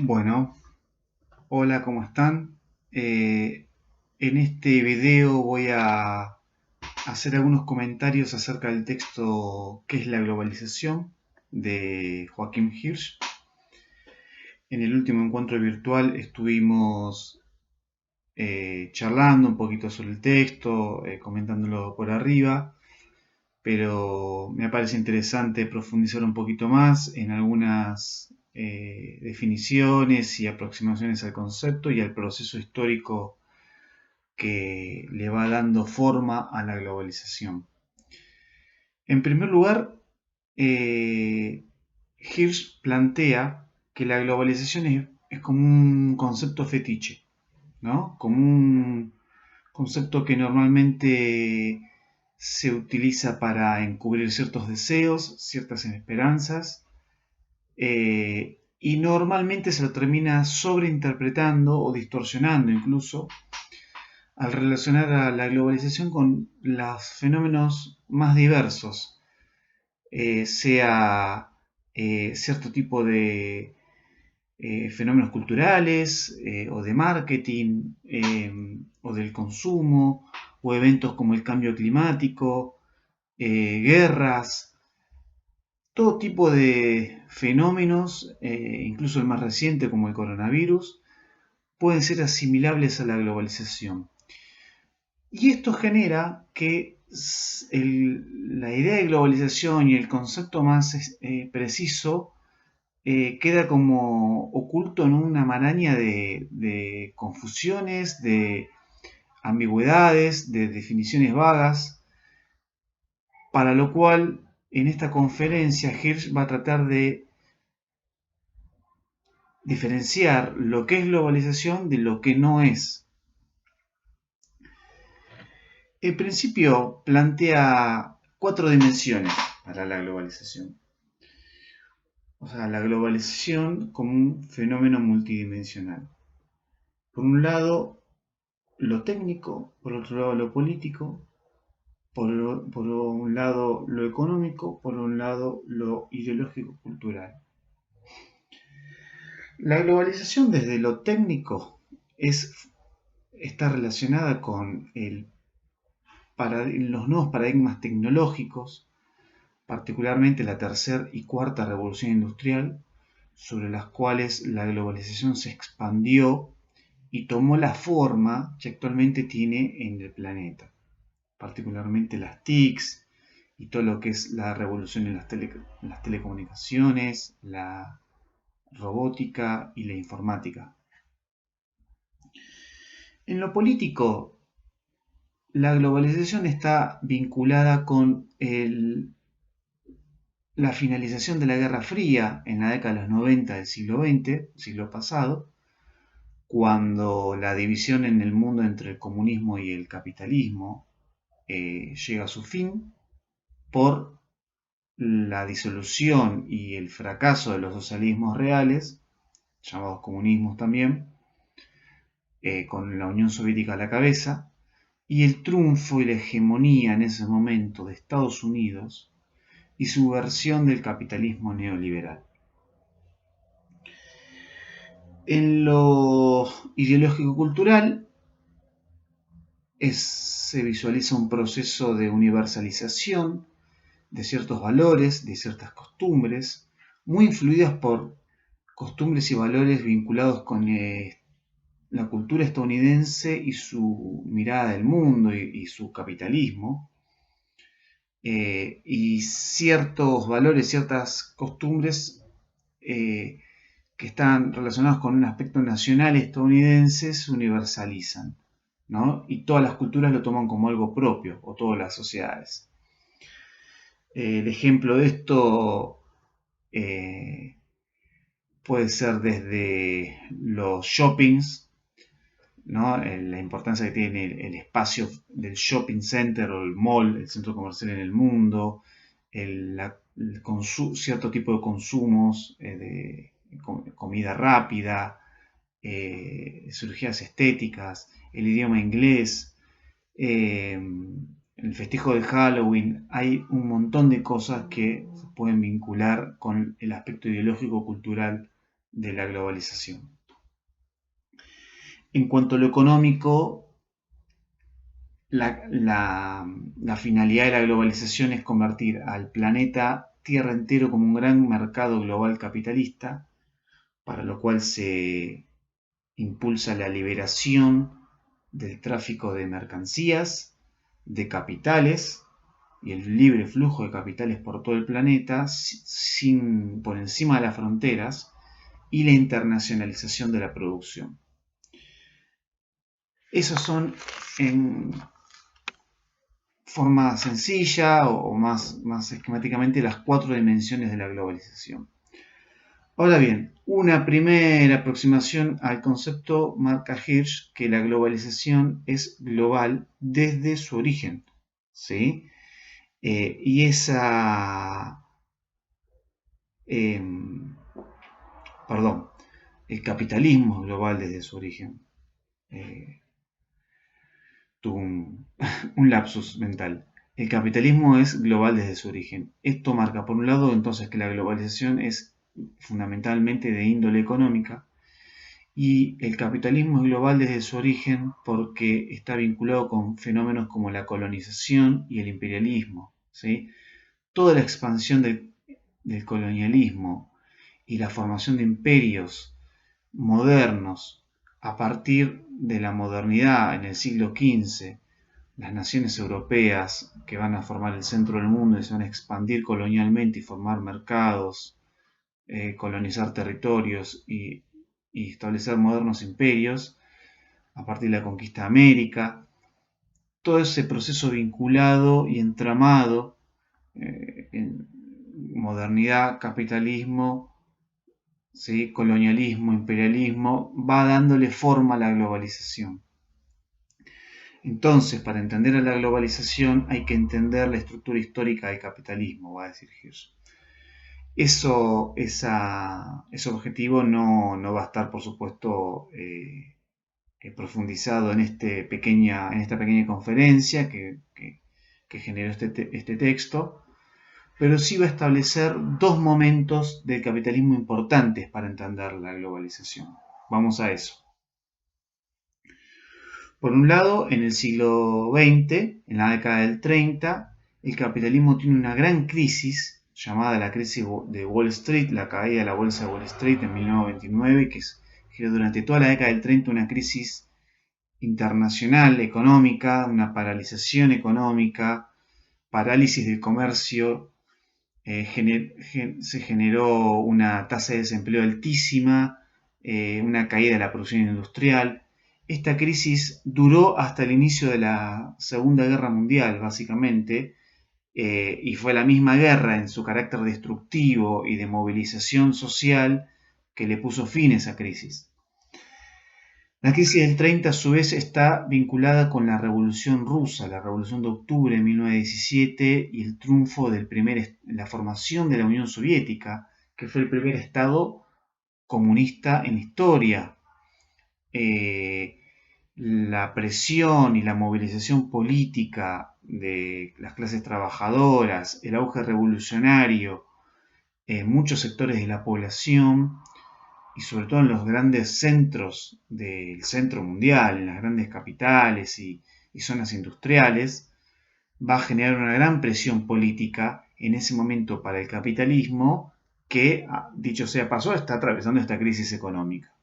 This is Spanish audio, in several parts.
Bueno, hola, ¿cómo están? En este video voy a hacer algunos comentarios acerca del texto ¿Qué es la globalización? De Joachim Hirsch. En el último encuentro virtual estuvimos charlando un poquito sobre el texto, comentándolo por arriba, pero me parece interesante profundizar un poquito más en algunas definiciones y aproximaciones al concepto y al proceso histórico que le va dando forma a la globalización. En primer lugar, Hirsch plantea que la globalización es como un concepto fetiche, ¿no? Como un concepto que normalmente se utiliza para encubrir ciertos deseos, ciertas esperanzas, y normalmente se lo termina sobreinterpretando o distorsionando incluso al relacionar a la globalización con los fenómenos más diversos, sea cierto tipo de fenómenos culturales o de marketing o del consumo o eventos como el cambio climático, guerras, todo tipo de fenómenos, incluso el más reciente como el coronavirus, pueden ser asimilables a la globalización. Y esto genera que la idea de globalización y el concepto más preciso queda como oculto en una maraña de confusiones, de ambigüedades, de definiciones vagas, para lo cual en esta conferencia Hirsch va a tratar de diferenciar lo que es globalización de lo que no es. El principio plantea cuatro dimensiones para la globalización. O sea, la globalización como un fenómeno multidimensional. Por un lado, lo técnico, por otro lado, lo político, por un lado, lo económico, por un lado, lo ideológico-cultural. La globalización desde lo técnico está relacionada con los nuevos paradigmas tecnológicos, particularmente la tercera y cuarta revolución industrial, sobre las cuales la globalización se expandió y tomó la forma que actualmente tiene en el planeta, particularmente las TICs y todo lo que es la revolución en las telecomunicaciones, la robótica y la informática. En lo político, la globalización está vinculada con la finalización de la Guerra Fría en la década de los 90 del siglo XX, siglo pasado, cuando la división en el mundo entre el comunismo y el capitalismo llega a su fin por la disolución y el fracaso de los socialismos reales, llamados comunismos también, con la Unión Soviética a la cabeza, y el triunfo y la hegemonía en ese momento de Estados Unidos y su versión del capitalismo neoliberal. En lo ideológico-cultural se visualiza un proceso de universalización de ciertos valores, de ciertas costumbres, muy influidas por costumbres y valores vinculados con la cultura estadounidense y su mirada del mundo y su capitalismo, y ciertos valores, ciertas costumbres que están relacionados con un aspecto nacional estadounidense se universalizan, ¿no? Y todas las culturas lo toman como algo propio, o todas las sociedades. El ejemplo de esto puede ser desde los shoppings, ¿no? La importancia que tiene el espacio del shopping center o el mall, el centro comercial en el mundo, cierto tipo de consumos de comida rápida, cirugías estéticas, el idioma inglés, el festejo de Halloween. Hay un montón de cosas que se pueden vincular con el aspecto ideológico cultural de la globalización. En cuanto a lo económico, la finalidad de la globalización es convertir al planeta Tierra entero como un gran mercado global capitalista, para lo cual se impulsa la liberación del tráfico de mercancías, de capitales y el libre flujo de capitales por todo el planeta por encima de las fronteras y la internacionalización de la producción. Esos son en forma sencilla o más esquemáticamente las 4 dimensiones de la globalización. Ahora bien, una primera aproximación al concepto marca Hirsch que la globalización es global desde su origen, ¿sí? Y perdón, el capitalismo es global desde su origen. Tuve un lapsus mental. El capitalismo es global desde su origen. Esto marca, por un lado, entonces que la globalización es fundamentalmente de índole económica y el capitalismo es global desde su origen porque está vinculado con fenómenos como la colonización y el imperialismo, ¿sí? Toda la expansión del colonialismo y la formación de imperios modernos a partir de la modernidad en el siglo XV, las naciones europeas que van a formar el centro del mundo y se van a expandir colonialmente y formar mercados, colonizar territorios y establecer modernos imperios a partir de la conquista de América. Todo ese proceso vinculado y entramado en modernidad, capitalismo, ¿sí? Colonialismo, imperialismo, va dándole forma a la globalización. Entonces, para entender a la globalización hay que entender la estructura histórica del capitalismo, va a decir Hirsch. Ese objetivo no va a estar, por supuesto, profundizado en esta pequeña conferencia que generó este texto, pero sí va a establecer dos momentos del capitalismo importantes para entender la globalización. Vamos a eso. Por un lado, en el siglo XX, en la década del 30, el capitalismo tiene una gran crisis llamada la crisis de Wall Street, la caída de la bolsa de Wall Street en 1929, que generó durante toda la década del 30 una crisis internacional económica, una paralización económica, parálisis del comercio, se generó una tasa de desempleo altísima, una caída de la producción industrial. Esta crisis duró hasta el inicio de la Segunda Guerra Mundial, básicamente, y fue la misma guerra en su carácter destructivo y de movilización social que le puso fin a esa crisis. La crisis del 30 a su vez está vinculada con la Revolución Rusa, la Revolución de Octubre de 1917 y el triunfo la formación de la Unión Soviética, que fue el primer Estado comunista en la historia. La presión y la movilización política de las clases trabajadoras, el auge revolucionario en muchos sectores de la población, y sobre todo en los grandes centros del centro mundial, en las grandes capitales y zonas industriales, va a generar una gran presión política en ese momento para el capitalismo que, dicho sea paso, está atravesando esta crisis económica.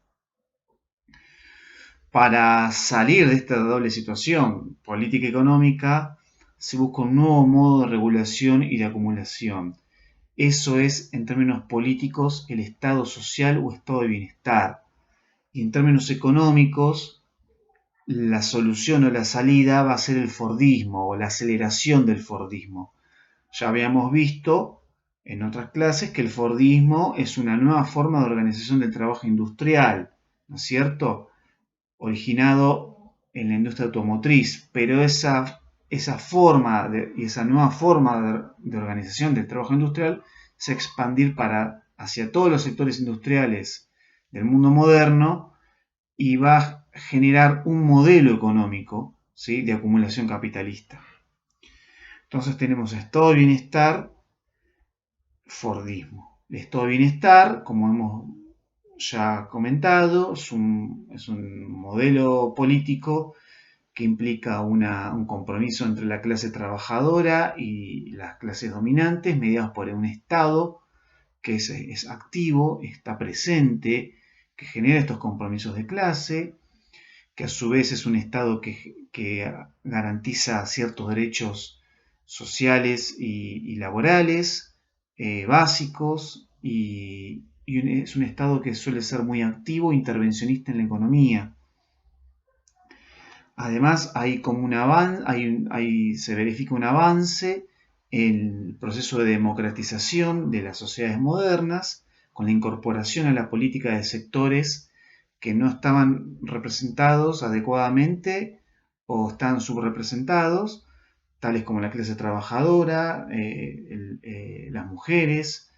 Para salir de esta doble situación política y económica, se busca un nuevo modo de regulación y de acumulación. Eso es, en términos políticos, el estado social o estado de bienestar. Y en términos económicos, la solución o la salida va a ser el Fordismo o la aceleración del Fordismo. Ya habíamos visto en otras clases que el Fordismo es una nueva forma de organización del trabajo industrial, ¿no es cierto? Originado en la industria automotriz, pero esa forma y esa nueva forma de organización del trabajo industrial se va a expandir hacia todos los sectores industriales del mundo moderno y va a generar un modelo económico, ¿sí?, de acumulación capitalista. Entonces tenemos estado de bienestar, Fordismo. El estado de bienestar, como hemos ya comentado, es un modelo político que implica un compromiso entre la clase trabajadora y las clases dominantes, mediados por un Estado que es activo, está presente, que genera estos compromisos de clase, que a su vez es un Estado que garantiza ciertos derechos sociales y laborales básicos, y es un Estado que suele ser muy activo e intervencionista en la economía. Además, se verifica un avance en el proceso de democratización de las sociedades modernas, con la incorporación a la política de sectores que no estaban representados adecuadamente o están subrepresentados, tales como la clase trabajadora, las mujeres,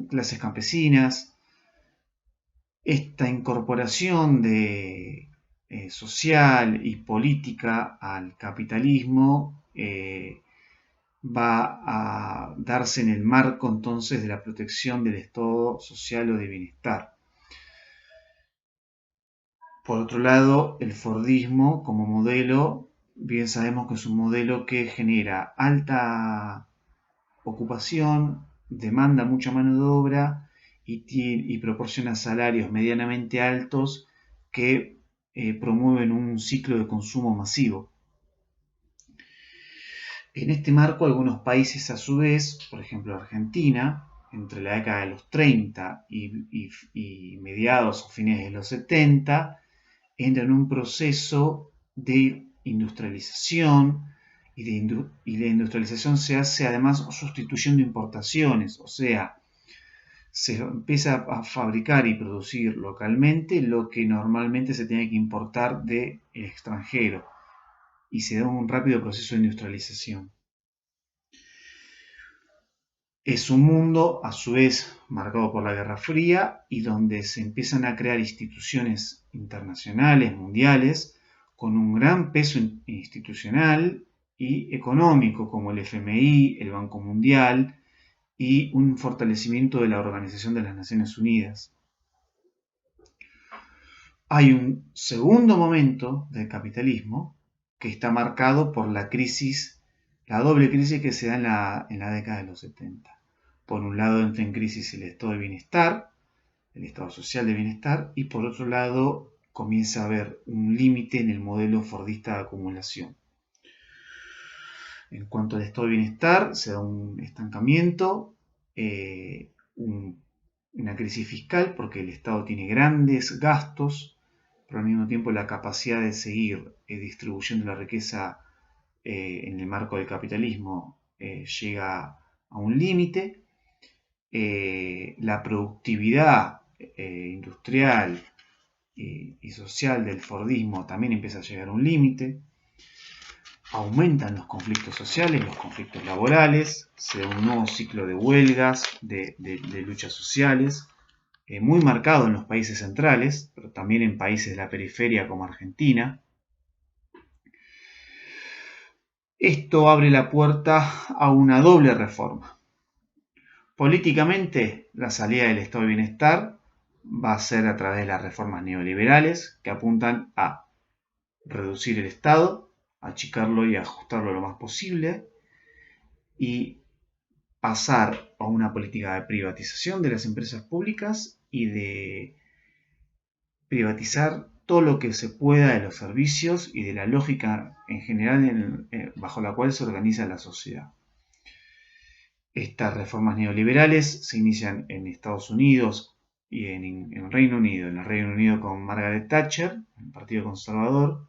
clases campesinas. Esta incorporación social y política al capitalismo va a darse en el marco entonces de la protección del estado social o de bienestar. Por otro lado, el Fordismo como modelo, bien sabemos que es un modelo que genera alta ocupación, demanda mucha mano de obra y proporciona salarios medianamente altos que promueven un ciclo de consumo masivo. En este marco, algunos países a su vez, por ejemplo Argentina, entre la década de los 30 y mediados o fines de los 70, entra en un proceso de industrialización y la industrialización se hace además sustituyendo importaciones, o sea, se empieza a fabricar y producir localmente lo que normalmente se tiene que importar del extranjero y se da un rápido proceso de industrialización. Es un mundo, a su vez, marcado por la Guerra Fría y donde se empiezan a crear instituciones internacionales, mundiales, con un gran peso institucional y económico, como el FMI, el Banco Mundial, y un fortalecimiento de la Organización de las Naciones Unidas. Hay un segundo momento del capitalismo que está marcado por la doble crisis que se da en la década de los 70. Por un lado entra en crisis el estado de bienestar, el estado social de bienestar, y por otro lado comienza a haber un límite en el modelo fordista de acumulación. En cuanto al estado de bienestar, se da un estancamiento, una crisis fiscal porque el Estado tiene grandes gastos, pero al mismo tiempo la capacidad de seguir distribuyendo la riqueza en el marco del capitalismo llega a un límite. La productividad industrial y social del Fordismo también empieza a llegar a un límite. Aumentan los conflictos sociales, los conflictos laborales, se da un nuevo ciclo de huelgas, de luchas sociales, muy marcado en los países centrales, pero también en países de la periferia como Argentina. Esto abre la puerta a una doble reforma. Políticamente, la salida del estado de bienestar va a ser a través de las reformas neoliberales que apuntan a reducir el Estado, achicarlo y ajustarlo lo más posible, y pasar a una política de privatización de las empresas públicas y de privatizar todo lo que se pueda de los servicios y de la lógica en general bajo la cual se organiza la sociedad. Estas reformas neoliberales se inician en Estados Unidos y en Reino Unido. En el Reino Unido con Margaret Thatcher, el Partido Conservador,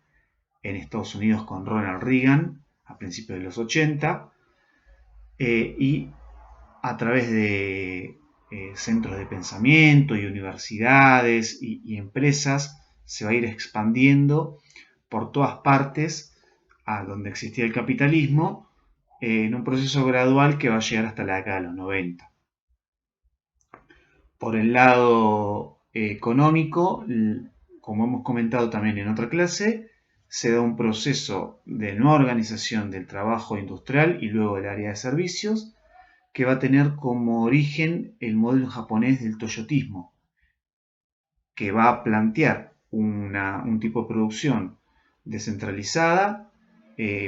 en Estados Unidos con Ronald Reagan a principios de los 80, y a través de centros de pensamiento y universidades y empresas se va a ir expandiendo por todas partes a donde existía el capitalismo en un proceso gradual que va a llegar hasta la década de los 90. Por el lado económico, como hemos comentado también en otra clase, se da un proceso de nueva organización del trabajo industrial y luego del área de servicios, que va a tener como origen el modelo japonés del toyotismo, que va a plantear un tipo de producción descentralizada,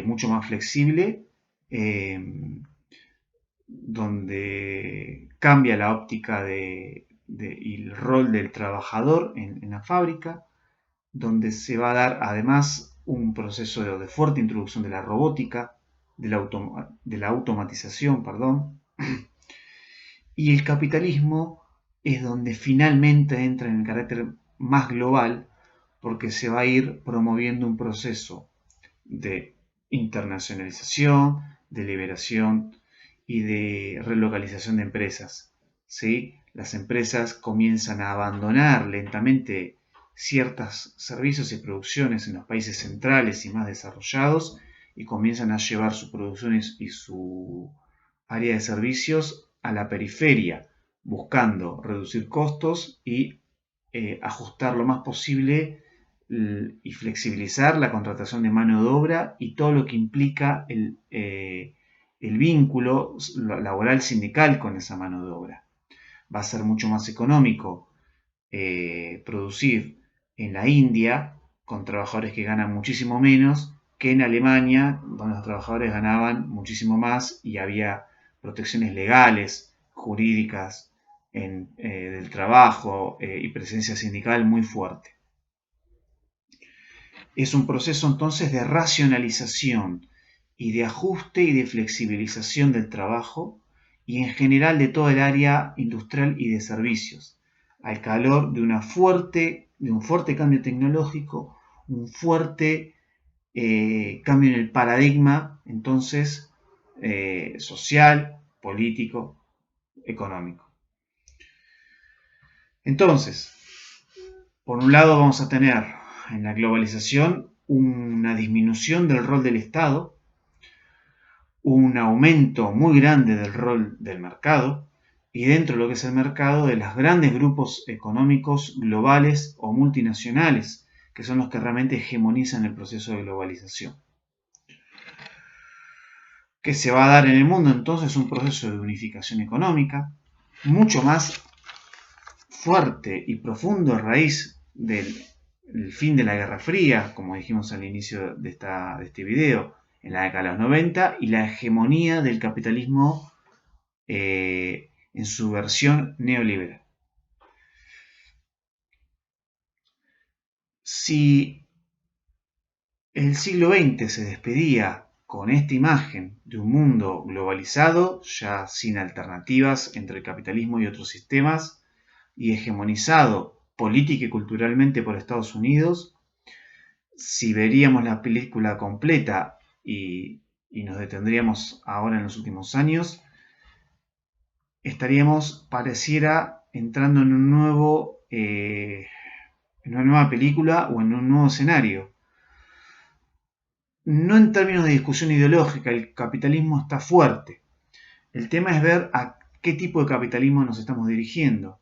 mucho más flexible, eh, donde cambia la óptica y el rol del trabajador en la fábrica, donde se va a dar además un proceso de fuerte introducción de la robótica, de la automatización, perdón, y el capitalismo es donde finalmente entra en el carácter más global, porque se va a ir promoviendo un proceso de internacionalización, de liberación y de relocalización de empresas. ¿Sí? Las empresas comienzan a abandonar lentamente ciertos servicios y producciones en los países centrales y más desarrollados y comienzan a llevar sus producciones y su área de servicios a la periferia, buscando reducir costos y ajustar lo más posible y flexibilizar la contratación de mano de obra y todo lo que implica el vínculo laboral sindical con esa mano de obra. Va a ser mucho más económico producir en la India con trabajadores que ganan muchísimo menos que en Alemania, donde los trabajadores ganaban muchísimo más y había protecciones legales, jurídicas, del trabajo y presencia sindical muy fuerte. Es un proceso entonces de racionalización y de ajuste y de flexibilización del trabajo y en general de todo el área industrial y de servicios, al calor de un fuerte cambio tecnológico, un fuerte cambio en el paradigma entonces social, político, económico. Entonces, por un lado vamos a tener en la globalización una disminución del rol del Estado, un aumento muy grande del rol del mercado y dentro de lo que es el mercado de los grandes grupos económicos globales o multinacionales, que son los que realmente hegemonizan el proceso de globalización. Que se va a dar en el mundo entonces un proceso de unificación económica mucho más fuerte y profundo a raíz del fin de la Guerra Fría, como dijimos al inicio de este video, en la década de los 90, y la hegemonía del capitalismo en su versión neoliberal. Si el siglo XX se despedía con esta imagen de un mundo globalizado, ya sin alternativas entre el capitalismo y otros sistemas, y hegemonizado política y culturalmente por Estados Unidos, si veríamos la película completa y nos detendríamos ahora en los últimos años, estaríamos, pareciera, entrando en en una nueva película o en un nuevo escenario. No en términos de discusión ideológica, el capitalismo está fuerte. El tema es ver a qué tipo de capitalismo nos estamos dirigiendo.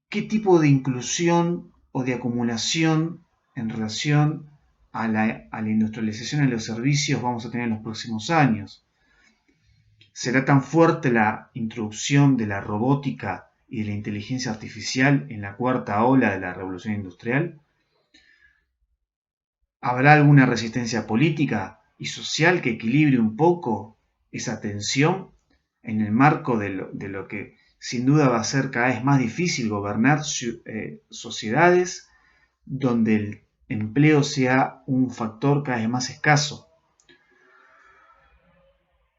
¿Qué tipo de inclusión o de acumulación en relación a la industrialización de los servicios vamos a tener en los próximos años? ¿Será tan fuerte la introducción de la robótica y de la inteligencia artificial en la cuarta ola de la revolución industrial? ¿Habrá alguna resistencia política y social que equilibre un poco esa tensión en el marco de lo que sin duda va a ser cada vez más difícil gobernar sociedades donde el empleo sea un factor cada vez más escaso?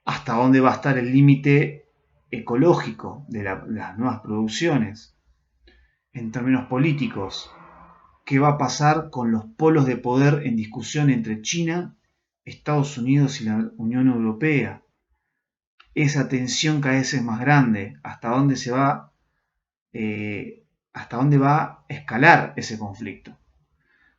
¿Hasta dónde va a estar el límite ecológico de las nuevas producciones? En términos políticos, ¿qué va a pasar con los polos de poder en discusión entre China, Estados Unidos y la Unión Europea? Esa tensión cada vez es más grande. ¿Hasta dónde va a escalar ese conflicto?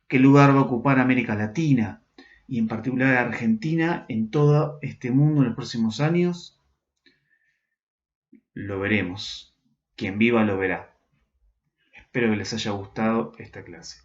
¿Qué lugar va a ocupar América Latina y en particular Argentina en todo este mundo en los próximos años? Lo veremos. Quien viva lo verá. Espero que les haya gustado esta clase.